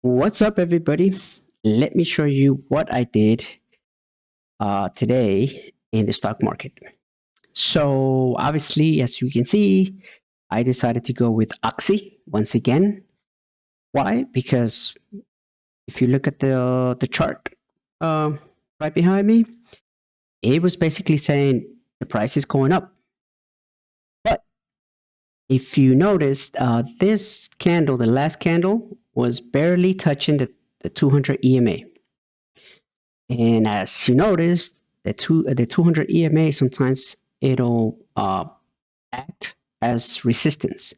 What's up, everybody? Let me show you what I did today in the stock market. So obviously, as you can see, I decided to go with OXY once again. Why? Because if you look at the chart uh, right behind me, it was basically saying the price is going up. But if you noticed, this candle, the last candle, was barely touching the 200 EMA. And as you noticed, the 200 EMA sometimes it'll act as resistance,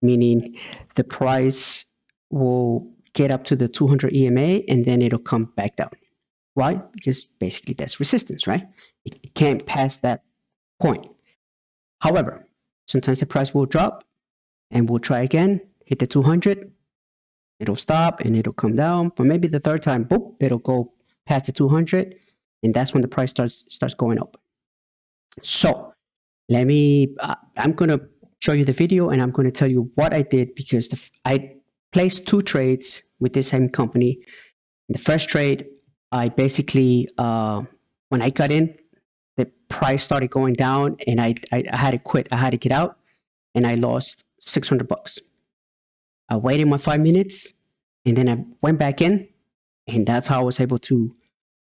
meaning the price will get up to the 200 EMA and then it'll come back down. Why? Because basically that's resistance, right? It can't pass that point. However, sometimes the price will drop and we'll try again, hit the 200, it'll stop and it'll come down. But maybe the third time, boop, it'll go past the 200, and that's when the price starts going up. So I'm gonna show you the video and I'm gonna tell you what I did because I placed two trades with the same company. In the first trade, I basically when I got in, the price started going down and I had to quit. I had to get out, and I lost $600. I waited my 5 minutes, and then I went back in, and that's how I was able to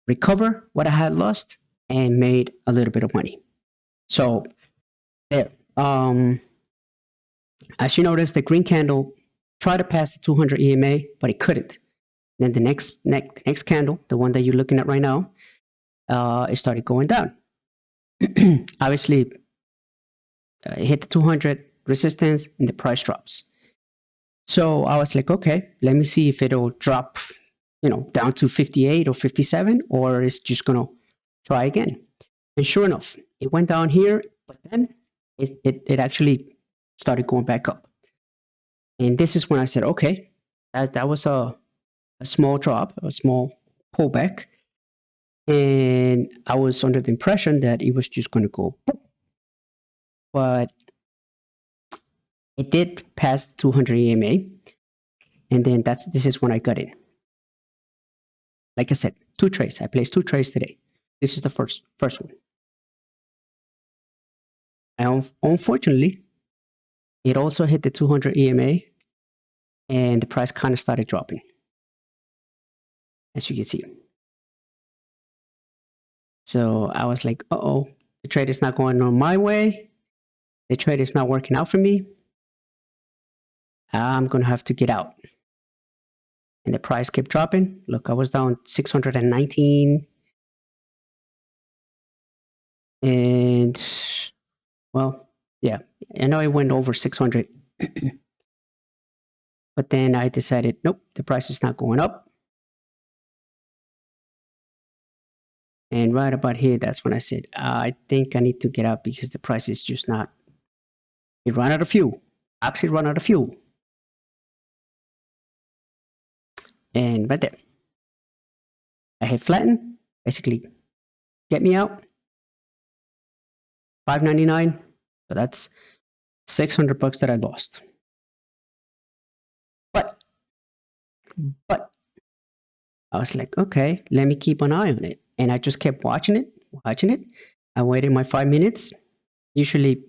recover what I had lost and made a little bit of money. So there. As you notice, the green candle tried to pass the 200 EMA, but it couldn't. Then the next candle, the one that you're looking at right now, it started going down. Obviously, it hit the 200 resistance and the price drops. So I was like, okay, let me see if it'll drop, down to 58 or 57, or it's just gonna try again. And sure enough, it went down here, but then it actually started going back up. And this is when I said, okay, that was a small drop, a small pullback. And I was under the impression that it was just going to go boop. But it did pass 200 EMA. And then this is when I got in. Like I said, two trades. I placed two trades today. This is the first one. And unfortunately, it also hit the 200 EMA and the price kind of started dropping, as you can see. So I was like, uh-oh, the trade is not going on my way. The trade is not working out for me. I'm going to have to get out. And the price kept dropping. Look, I was down 619. And, well, yeah, I know it went over 600. But then I decided, nope, the price is not going up. And right about here, that's when I said, I think I need to get out because the price is just not, it ran out of fuel. Actually ran out of fuel. And right there, I hit flatten, basically get me out. $5.99. So that's $600 that I lost. But I was like, okay, let me keep an eye on it. And I just kept watching it. I waited my 5 minutes. Usually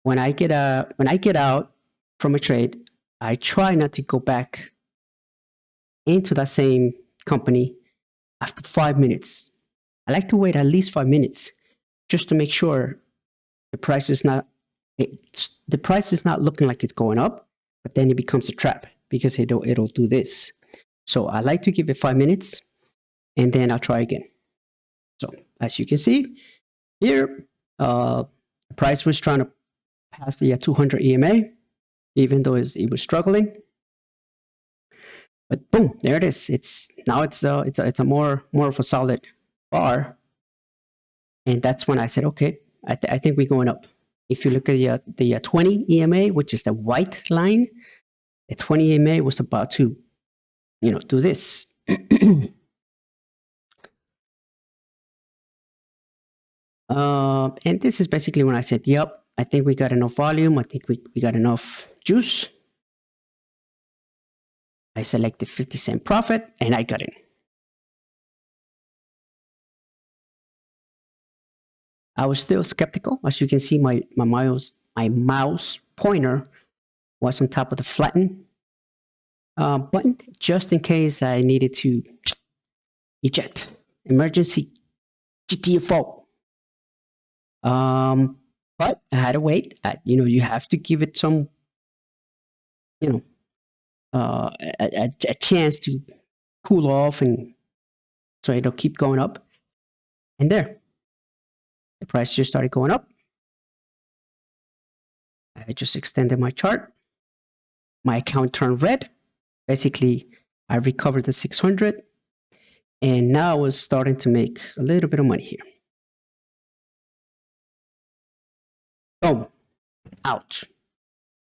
when I get out from a trade, I try not to go back into that same company after 5 minutes. I like to wait at least 5 minutes just to make sure the price is not looking like it's going up, but then it becomes a trap because it'll do this. So I like to give it 5 minutes and then I'll try again. So as you can see here, the price was trying to pass the 200 EMA, even though it was struggling. But boom, there it is. It's a more of a solid bar, and that's when I said, okay, I think we're going up. If you look at the 20 EMA, which is the white line, the 20 EMA was about to, do this. And this is basically when I said, yep, I think we got enough volume. I think we got enough juice. I selected 50-cent profit and I got in. I was still skeptical. As you can see, my mouse pointer was on top of the flatten button, just in case I needed to eject. Emergency GTFO. But I had to wait. You have to give it some, a chance to cool off, and so it'll keep going up. And there, the price just started going up. I just extended my chart. My account turned red. Basically, I recovered the 600, and now I was starting to make a little bit of money here. Boom, out.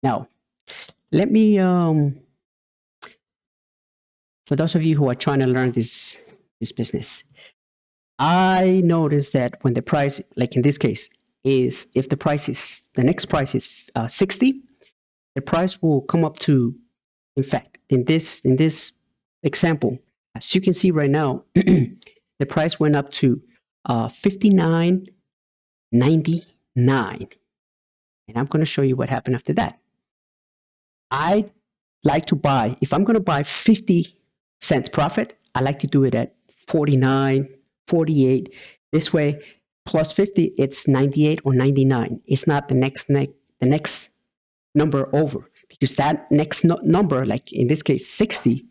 Now, let me, for those of you who are trying to learn this business, I noticed that when the price, like in this case, is if the price is, the next price is 60, the price will come up to, in fact, in this example, as you can see right now, the price went up to 59.99. And I'm going to show you what happened after that. I like to buy, if I'm going to buy 50 cents profit, I like to do it at 49, 48. This way, plus 50, it's 98 or 99. It's not the next number over, because that next number, like in this case 60,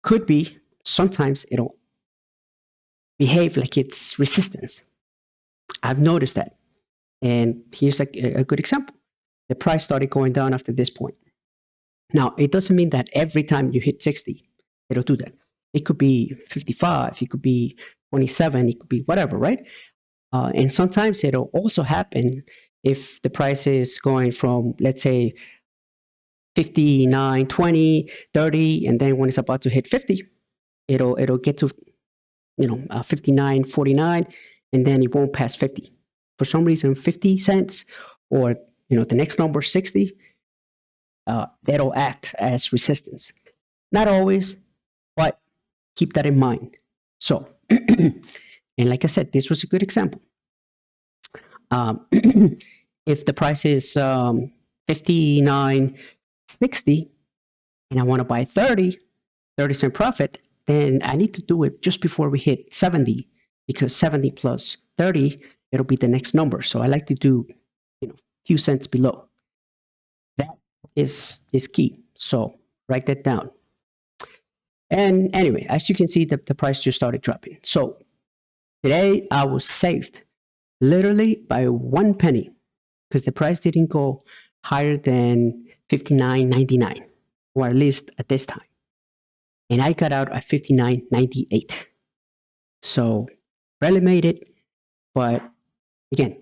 could be, sometimes it'll behave like it's resistance. I've noticed that. And here's a good example. The price started going down after this point. Now, it doesn't mean that every time you hit 60, it'll do that. It could be 55, it could be 27, it could be whatever, right? And sometimes it'll also happen if the price is going from, let's say, 59, 20, 30, and then when it's about to hit 50, it'll get to 59, 49, and then it won't pass 50. For some reason, 50 cents or the next number, 60, that'll act as resistance. Not always, but keep that in mind. So, and like I said, this was a good example. If the price is 59.60 and I want to buy 30 cent profit, then I need to do it just before we hit 70, because 70 plus 30, it'll be the next number. So I like to do a few cents below. That is key. So write that down. And anyway, as you can see, the price just started dropping. So today I was saved literally by 1 penny, because the price didn't go higher than 59.99, or at least at this time. And I got out at 59.98. So barely made it, but again,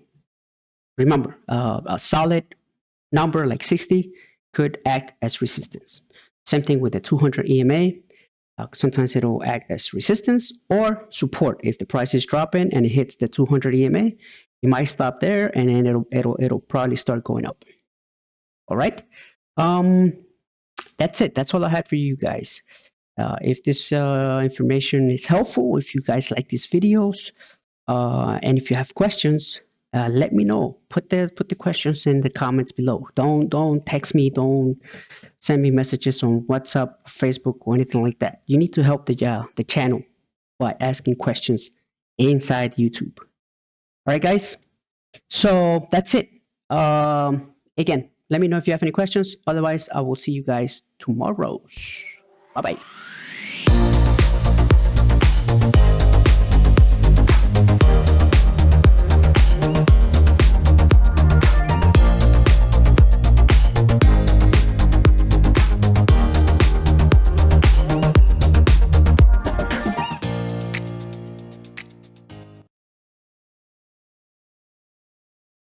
remember, a solid number like 60 could act as resistance. Same thing with the 200 EMA. Sometimes it'll act as resistance or support. If the price is dropping and it hits the 200 EMA, it might stop there, and then it'll probably start going up. All right. That's it. That's all I had for you guys. If this information is helpful, if you guys like these videos, and if you have questions, let me know. Put the questions in the comments below. Don't text me. Don't send me messages on WhatsApp, Facebook, or anything like that. You need to help the channel by asking questions inside YouTube. All right, guys. So that's it. Again, let me know if you have any questions. Otherwise, I will see you guys tomorrow. Bye-bye.